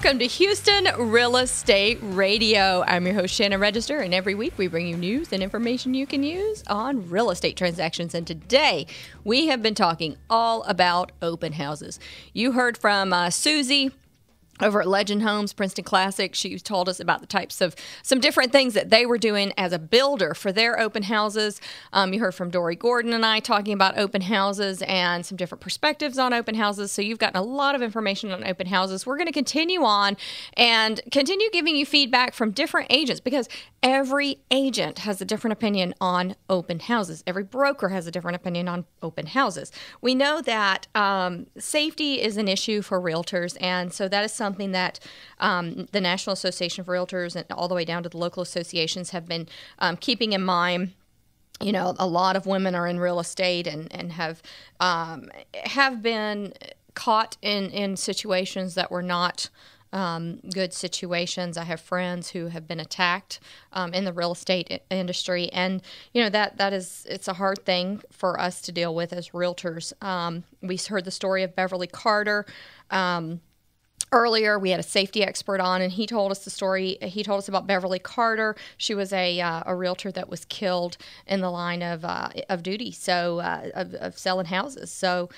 Welcome to Houston Real Estate Radio. I'm your host, Shannon Register, and every week we bring you news and information you can use on real estate transactions. And today we have been talking all about open houses. You heard from Susie over at Legend Homes, Princeton Classic. She told us about the types of some different things that they were doing as a builder for their open houses. You heard from Dory Gordon and I talking about open houses and some different perspectives on open houses. So you've gotten a lot of information on open houses. We're going to continue on and continue giving you feedback from different agents because every agent has a different opinion on open houses. Every broker has a different opinion on open houses. We know that safety is an issue for realtors, and so that is something that the National Association of Realtors and all the way down to the local associations have been keeping in mind. You know, a lot of women are in real estate and have been caught in situations that were not good situations. I have friends who have been attacked in the real estate industry, and you know it's a hard thing for us to deal with as realtors. We heard the story of Beverly Carter. Earlier, we had a safety expert on, and he told us the story. He told us about Beverly Carter. She was a realtor that was killed in the line of duty, so of selling houses. So,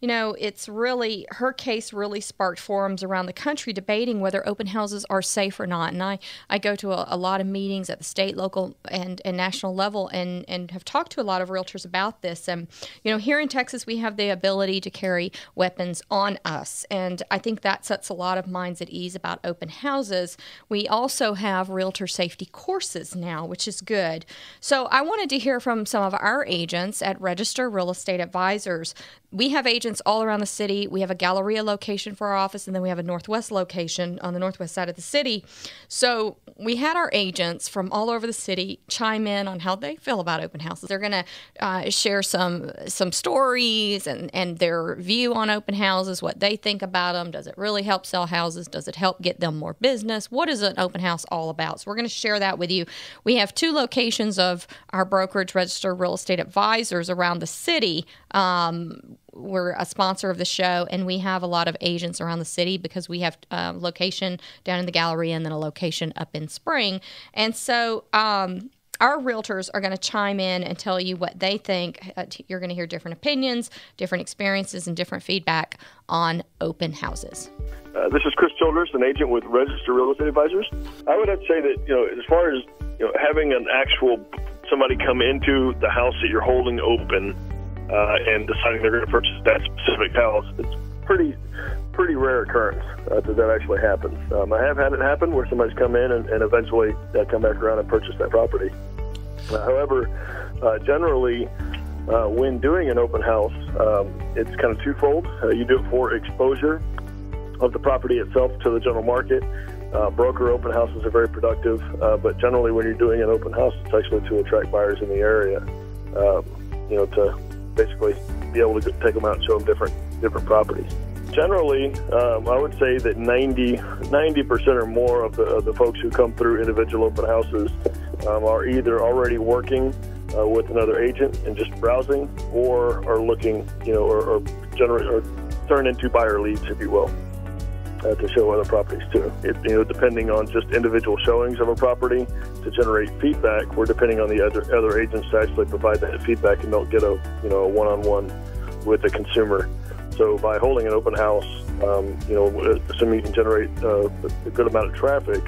you know, it's really, her case really sparked forums around the country debating whether open houses are safe or not. And I go to a lot of meetings at the state, local, and national level and have talked to a lot of realtors about this. And, you know, here in Texas, we have the ability to carry weapons on us. And I think that sets a lot of minds at ease about open houses. We also have realtor safety courses now, which is good. So I wanted to hear from some of our agents at Register Real Estate Advisors. We have agents all around the city. We have a Galleria location for our office, and then we have a Northwest location on the northwest side of the city. So we had our agents from all over the city chime in on how they feel about open houses. They're going to share some stories and their view on open houses, what they think about them. Does it really help sell houses? Does it help get them more business? What is an open house all about? So we're going to share that with you. We have two locations of our brokerage, Register Real Estate Advisors, around the city. We're a sponsor of the show, and we have a lot of agents around the city because we have a location down in the Galleria and then a location up in Spring. And so our realtors are going to chime in and tell you what they think. You're going to hear different opinions, different experiences, and different feedback on open houses. This is Chris Childress, an agent with Register Real Estate Advisors. I would have to say that, you know, as far as, you know, having an actual somebody come into the house that you're holding open and deciding they're going to purchase that specific house, it's pretty rare occurrence that actually happens. I have had it happen where somebody's come in and eventually come back around and purchase that property. However, generally, when doing an open house, it's kind of twofold. You do it for exposure of the property itself to the general market. Broker open houses are very productive, but generally when you're doing an open house, it's actually to attract buyers in the area, you know, to basically be able to take them out and show them different properties. Generally, I would say that 90% or more of the folks who come through individual open houses are either already working with another agent and just browsing, or are looking, you know, or turn into buyer leads, if you will, to show other properties too. You know, depending on just individual showings of a property to generate feedback, we're depending on the other agents to actually provide that feedback and don't get a one-on-one with the consumer. So by holding an open house, you know, assuming you can generate a good amount of traffic,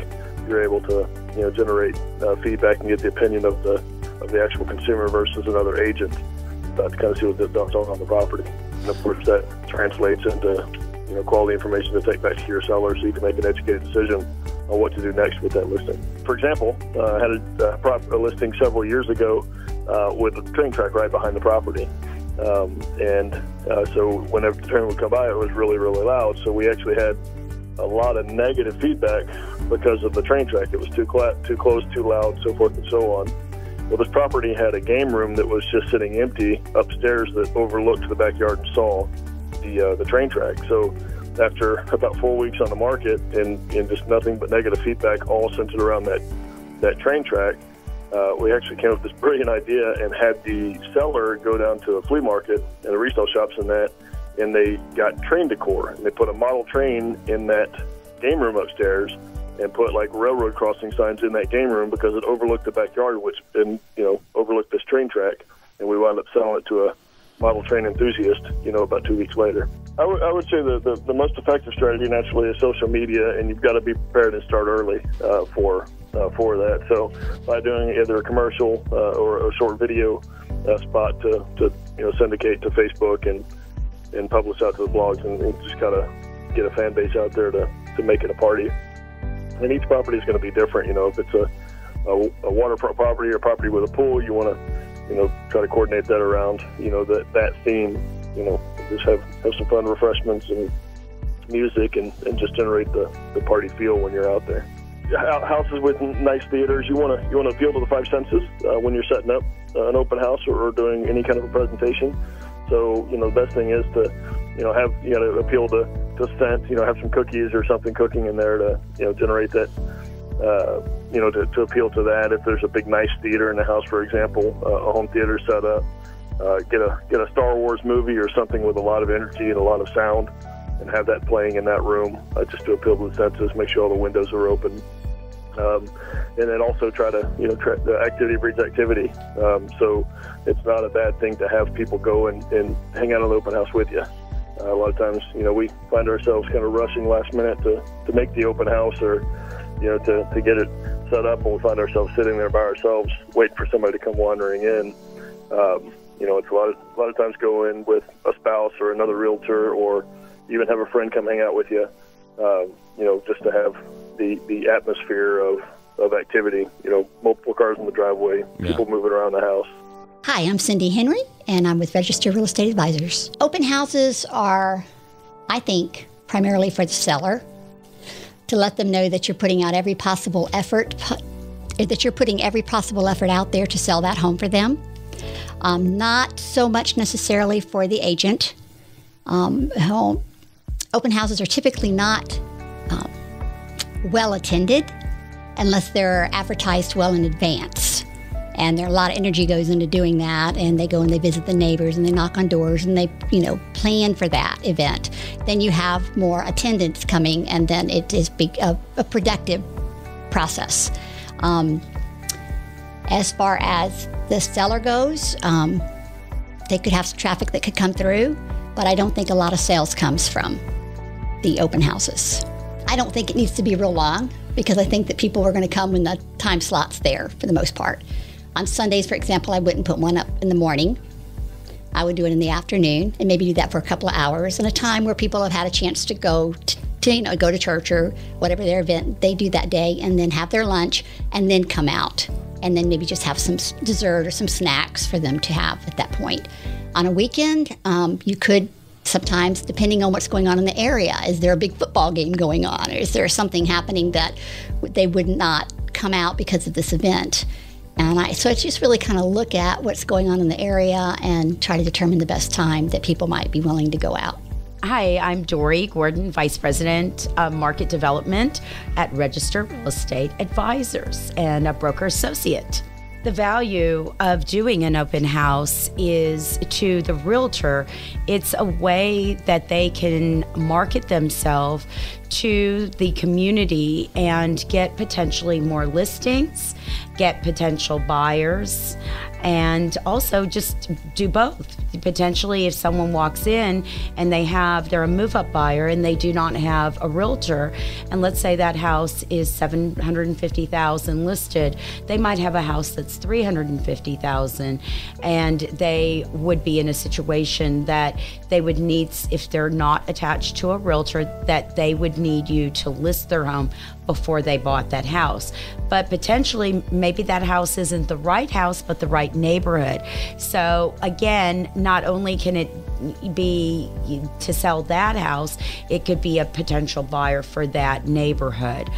you're able to, you know, generate feedback and get the opinion of the actual consumer versus another agent to kind of see what's going on the property. And of course, that translates into, you know, quality information to take back to your seller so you can make an educated decision on what to do next with that listing. For example, I had a listing several years ago with a train track right behind the property. So whenever the train would come by, it was really, really loud. So we actually had a lot of negative feedback because of the train track. It was too close, too loud, so forth and so on. Well, this property had a game room that was just sitting empty upstairs that overlooked the backyard and saw the train track. So after about 4 weeks on the market and just nothing but negative feedback all centered around that train track, we actually came up with this brilliant idea and had the seller go down to a flea market and the resale shops and they got train decor, and they put a model train in that game room upstairs and put like railroad crossing signs in that game room because it overlooked the backyard, which then, overlooked this train track. And we wound up selling it to a model train enthusiast, about 2 weeks later. I would say the most effective strategy naturally is social media, and you've got to be prepared and start early for that. So by doing either a commercial or a short video spot to syndicate to Facebook and publish out to the blogs and just kind of get a fan base out there to make it a party. And each property is going to be different. If it's a waterfront property or property with a pool, you want to try to coordinate that around that theme. Just have some fun refreshments and music and just generate the party feel when you're out there. Houses with nice theaters, you want to appeal to the five senses when you're setting up an open house or doing any kind of a presentation. So the best thing is to you got to appeal to scent. Have some cookies or something cooking in there to generate that. To appeal to that. If there's a big nice theater in the house, for example, a home theater set up, get a Star Wars movie or something with a lot of energy and a lot of sound, and have that playing in that room just to appeal to the senses. Make sure all the windows are open, and then also try to the activity breeds activity. So it's not a bad thing to have people go and hang out on the open house with you. A lot of times, we find ourselves kind of rushing last minute to make the open house or to get it set up, and we find ourselves sitting there by ourselves waiting for somebody to come wandering in. It's a lot of times go in with a spouse or another realtor, or even have a friend come hang out with you, just to have the atmosphere of activity, multiple cars in the driveway, people moving around the house. Hi, I'm Cindy Henry, and I'm with Register Real Estate Advisors. Open houses are, I think, primarily for the seller, to let them know that you're putting out every possible effort, out there to sell that home for them. Not so much necessarily for the agent. Open houses are typically not well attended unless they're advertised well in advance. And there a lot of energy goes into doing that, and they go and they visit the neighbors and they knock on doors and they, plan for that event. Then you have more attendance coming, and then it is a productive process. As far as the seller goes, they could have some traffic that could come through, but I don't think a lot of sales comes from the open houses. I don't think it needs to be real long, because I think that people are going to come when the time slot's there for the most part. On Sundays, for example, I wouldn't put one up in the morning. I would do it in the afternoon and maybe do that for a couple of hours, and a time where people have had a chance to go to church or whatever their event they do that day, and then have their lunch and then come out, and then maybe just have some dessert or some snacks for them to have at that point. On a weekend, you could sometimes, depending on what's going on in the area, is there a big football game going on, or is there something happening that they would not come out because of this event? So it's just really kind of look at what's going on in the area and try to determine the best time that people might be willing to go out. Hi, I'm Dory Gordon, Vice President of Market Development at Register Real Estate Advisors and a broker associate. The value of doing an open house is to the realtor. It's a way that they can market themselves to the community and get potentially more listings, get potential buyers, and also just do both. Potentially, if someone walks in and they're a move-up buyer and they do not have a realtor, and let's say that house is $750,000 listed, they might have a house that's $350,000, and they would be in a situation that they would need, if they're not attached to a realtor, that they would need you to list their home before they bought that house. But potentially, maybe that house isn't the right house, but the right neighborhood. So again, not only can it be to sell that house, it could be a potential buyer for that neighborhood.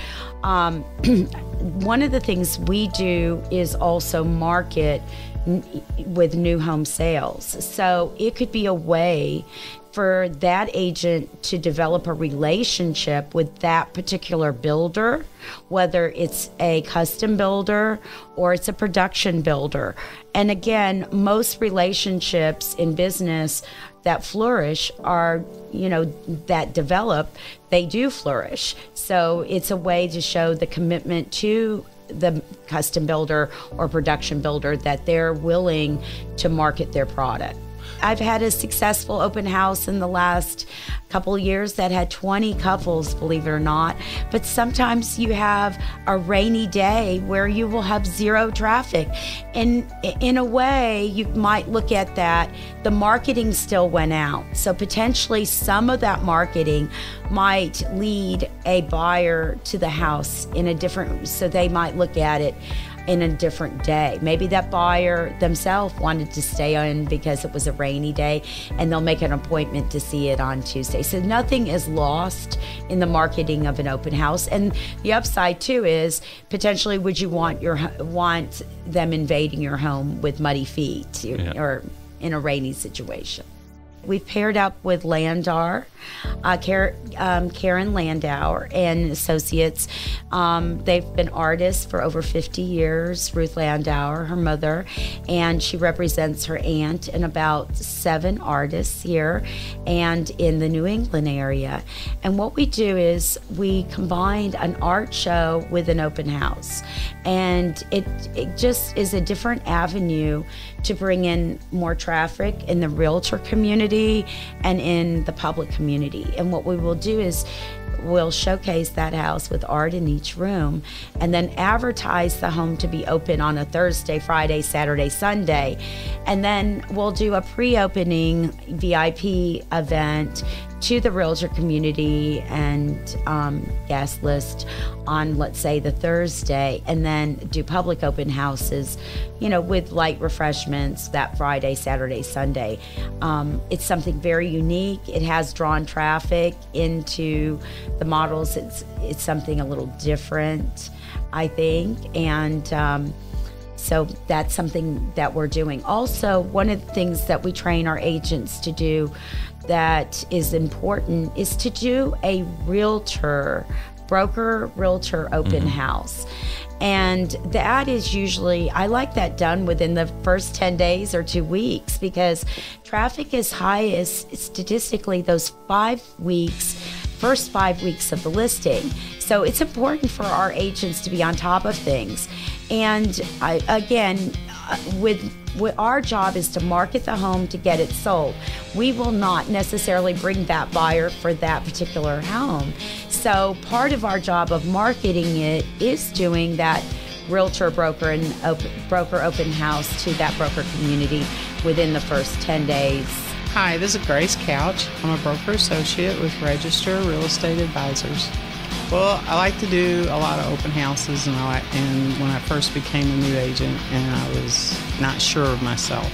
One of the things we do is also market with new home sales. So it could be a way for that agent to develop a relationship with that particular builder, whether it's a custom builder or it's a production builder. And again, most relationships in business that flourish are, that develop, they do flourish. So it's a way to show the commitment to the custom builder or production builder that they're willing to market their product. I've had a successful open house in the last couple of years that had 20 couples, believe it or not. But sometimes you have a rainy day where you will have zero traffic. And in a way, you might look at that, the marketing still went out. So potentially some of that marketing might lead a buyer to the house in a different, so they might look at it in a different day. Maybe that buyer themselves wanted to stay in because it was a rainy day, and they'll make an appointment to see it on Tuesday. So nothing is lost in the marketing of an open house. And the upside too is potentially, would you want them invading your home with muddy feet or in a rainy situation? We've paired up with Landauer, Karen Landauer and Associates. They've been artists for over 50 years, Ruth Landauer, her mother, and she represents her aunt and about 7 artists here and in the New England area. And what we do is we combined an art show with an open house. And it just is a different avenue to bring in more traffic in the realtor community and in the public community. And what we will do is we'll showcase that house with art in each room and then advertise the home to be open on a Thursday, Friday, Saturday, Sunday. And then we'll do a pre-opening VIP event to the realtor community and guest list on, let's say, the Thursday, and then do public open houses, with light refreshments that Friday, Saturday, Sunday. It's something very unique. It has drawn traffic into the models. It's something a little different, I think, and so that's something that we're doing. Also, one of the things that we train our agents to do that is important is to do a broker realtor open house. And that is usually, I like that done within the first 10 days or 2 weeks, because traffic is highest statistically those first 5 weeks of the listing. So it's important for our agents to be on top of things. And our job is to market the home to get it sold. We will not necessarily bring that buyer for that particular home. So part of our job of marketing it is doing that realtor, broker, and broker open house to that broker community within the first 10 days. Hi, this is Grace Couch. I'm a broker associate with Register Real Estate Advisors. Well, I like to do a lot of open houses, and when I first became a new agent and I was not sure of myself,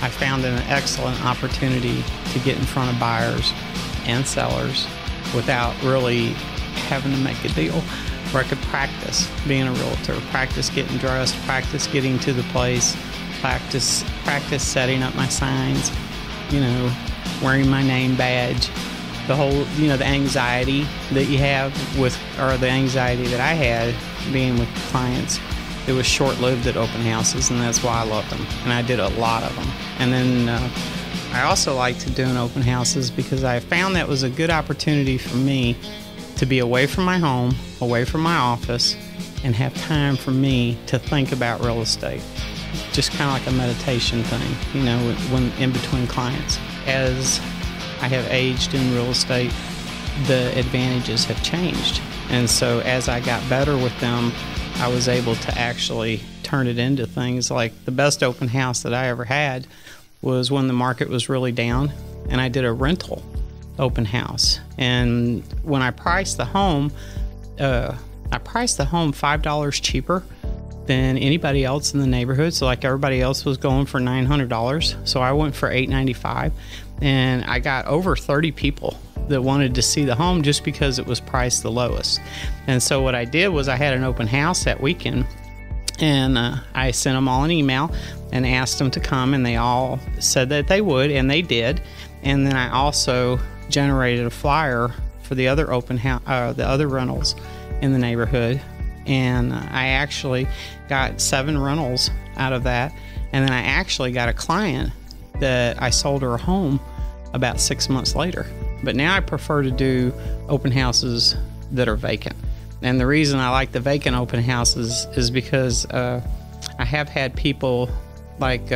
I found an excellent opportunity to get in front of buyers and sellers without really having to make a deal, where I could practice being a realtor, practice getting dressed, practice getting to the place, practice setting up my signs, wearing my name badge. The whole, the anxiety that you have or the anxiety that I had being with clients, it was short-lived at open houses, and that's why I loved them. And I did a lot of them. And then I also liked doing open houses because I found that was a good opportunity for me to be away from my home, away from my office, and have time for me to think about real estate. Just kind of like a meditation thing, when in between clients. As I have aged in real estate, the advantages have changed. And so as I got better with them, I was able to actually turn it into things like the best open house that I ever had was when the market was really down, and I did a rental open house. And when I priced the home, $5 cheaper than anybody else in the neighborhood. So like everybody else was going for $900. So I went for $895. And I got over 30 people that wanted to see the home just because it was priced the lowest. And so what I did was I had an open house that weekend, And I sent them all an email and asked them to come, and they all said that they would, and they did. And then I also generated a flyer for the other the other rentals in the neighborhood, and I actually got 7 rentals out of that. And then I actually got a client that I sold her a home about 6 months later. But now I prefer to do open houses that are vacant. And the reason I like the vacant open houses is because I have had people, like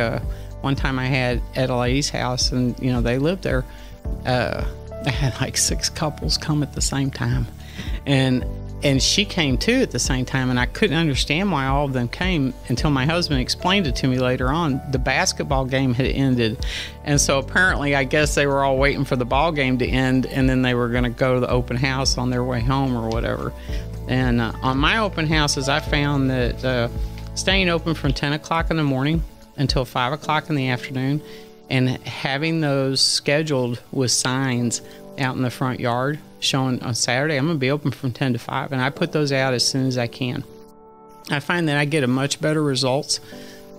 one time I had at a lady's house, and they lived there. I had like 6 couples come at the same time, and she came too at the same time, and I couldn't understand why all of them came until my husband explained it to me later on. The basketball game had ended, and so apparently I guess they were all waiting for the ball game to end, and then they were going to go to the open house on their way home or whatever. And on my open houses, I found that staying open from 10 o'clock in the morning until 5 o'clock in the afternoon, and having those scheduled with signs out in the front yard showing on Saturday, I'm going to be open from 10 to 5, and I put those out as soon as I can. I find that I get a much better results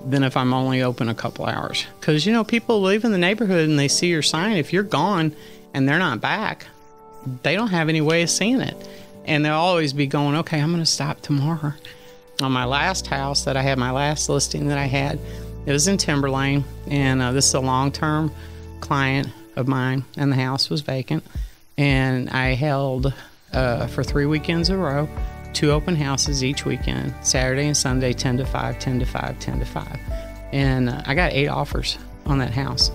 than if I'm only open a couple hours. Because, people live in the neighborhood and they see your sign. If you're gone and they're not back, they don't have any way of seeing it. And they'll always be going, okay, I'm going to stop tomorrow. On my last house that I had, my last listing that I had, it was in Timberlane, and this is a long-term client of mine, and the house was vacant. And I held, for 3 weekends in a row, 2 open houses each weekend, Saturday and Sunday, 10 to 5, 10 to 5, 10 to 5. And I got 8 offers on that house.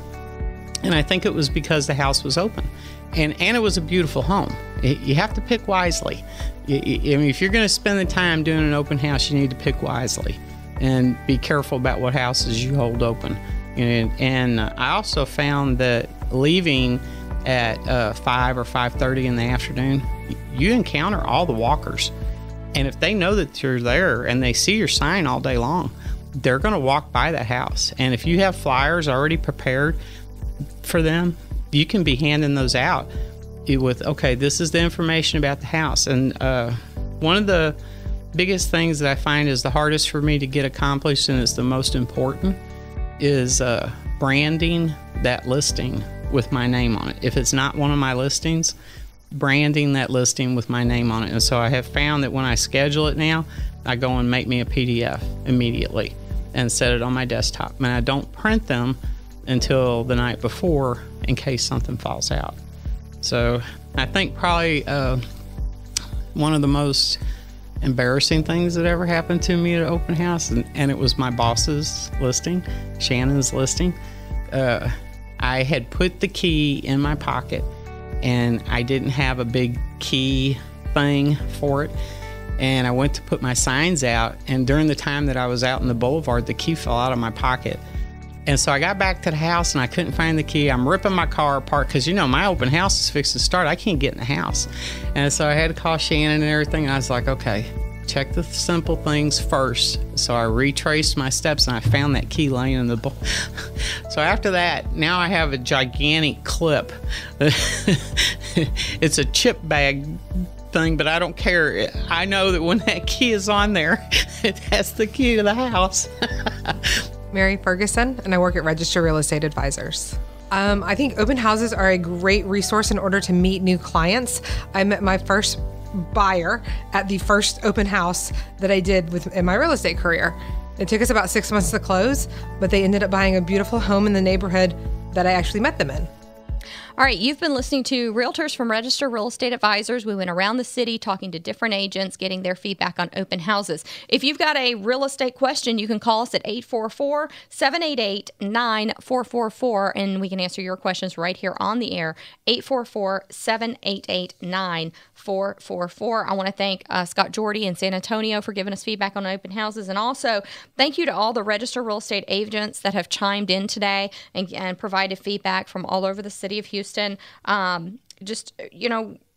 And I think it was because the house was open. And it was a beautiful home. You have to pick wisely. If you're going to spend the time doing an open house, you need to pick wisely and be careful about what houses you hold open. And I also found that leaving at 5 or 5:30 in the afternoon, you encounter all the walkers. And if they know that you're there and they see your sign all day long, they're going to walk by that house. And if you have flyers already prepared for them, you can be handing those out with, okay, this is the information about the house. And one of the biggest things that I find is the hardest for me to get accomplished, and it's the most important, is branding that listing with my name on it. If it's not one of my listings, branding that listing with my name on it. And so I have found that when I schedule it now, I go and make me a PDF immediately and set it on my desktop. And I don't print them until the night before in case something falls out. So I think probably one of the most embarrassing things that ever happened to me at an open house, and it was my boss's listing, Shannon's listing. I had put the key in my pocket, and I didn't have a big key thing for it. And I went to put my signs out, and during the time that I was out in the boulevard, the key fell out of my pocket. And so I got back to the house, and I couldn't find the key. I'm ripping my car apart because, my open house is fixed to start. I can't get in the house. And so I had to call Shannon and everything. And I was like, okay, check the simple things first. So I retraced my steps, and I found that key laying in the bowl. So after that, now I have a gigantic clip. It's a chip bag thing, but I don't care. I know that when that key is on there, it has the key to the house. Mary Ferguson, and I work at Register Real Estate Advisors. I think open houses are a great resource in order to meet new clients. I met my first buyer at the first open house that I did in my real estate career. It took us about 6 months to close, but they ended up buying a beautiful home in the neighborhood that I actually met them in. All right, you've been listening to Realtors from Register Real Estate Advisors. We went around the city talking to different agents, getting their feedback on open houses. If you've got a real estate question, you can call us at 844-788-9444, and we can answer your questions right here on the air, 844-788-9444. I want to thank Scott Jordy in San Antonio for giving us feedback on open houses, and also thank you to all the Register Real Estate agents that have chimed in today and provided feedback from all over the city of Houston.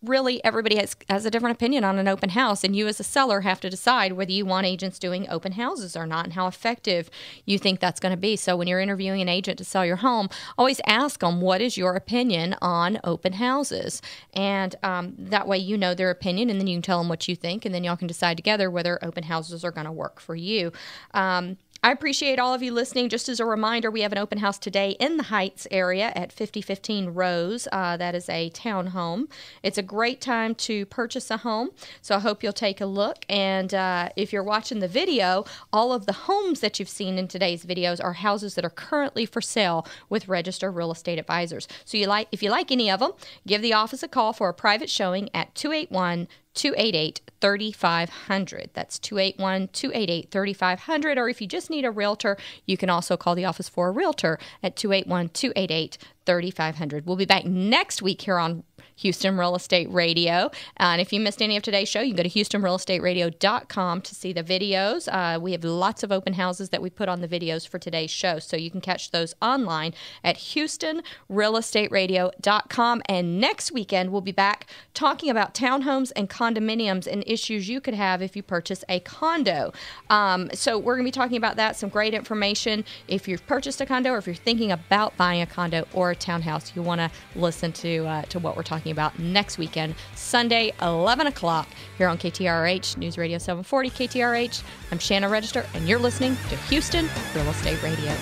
really everybody has a different opinion on an open house, and you as a seller have to decide whether you want agents doing open houses or not and how effective you think that's going to be. So when you're interviewing an agent to sell your home, always ask them, what is your opinion on open houses? And that way you know their opinion, and then you can tell them what you think, and then y'all can decide together whether open houses are going to work for you. I appreciate all of you listening. Just as a reminder, we have an open house today in the Heights area at 5015 Rose. That is a townhome. It's a great time to purchase a home, so I hope you'll take a look. And if you're watching the video, all of the homes that you've seen in today's videos are houses that are currently for sale with Register Real Estate Advisors. So if you like any of them, give the office a call for a private showing at 281-288-3500. That's 281-288-3500. Or if you just need a realtor, you can also call the office for a realtor at 281-288-3500. We'll be back next week here on Houston Real Estate Radio. And if you missed any of today's show, you can go to HoustonRealEstateRadio.com to see the videos. We have lots of open houses that we put on the videos for today's show, so you can catch those online at HoustonRealEstateRadio.com. And next weekend, we'll be back talking about townhomes and condominiums and issues you could have if you purchase a condo. So we're going to be talking about that, some great information. If you've purchased a condo, or if you're thinking about buying a condo or a townhouse, you want to listen to what we're talking about next weekend, Sunday, 11 o'clock, here on KTRH, News Radio 740 KTRH. I'm Shannon Register, and you're listening to Houston Real Estate Radio.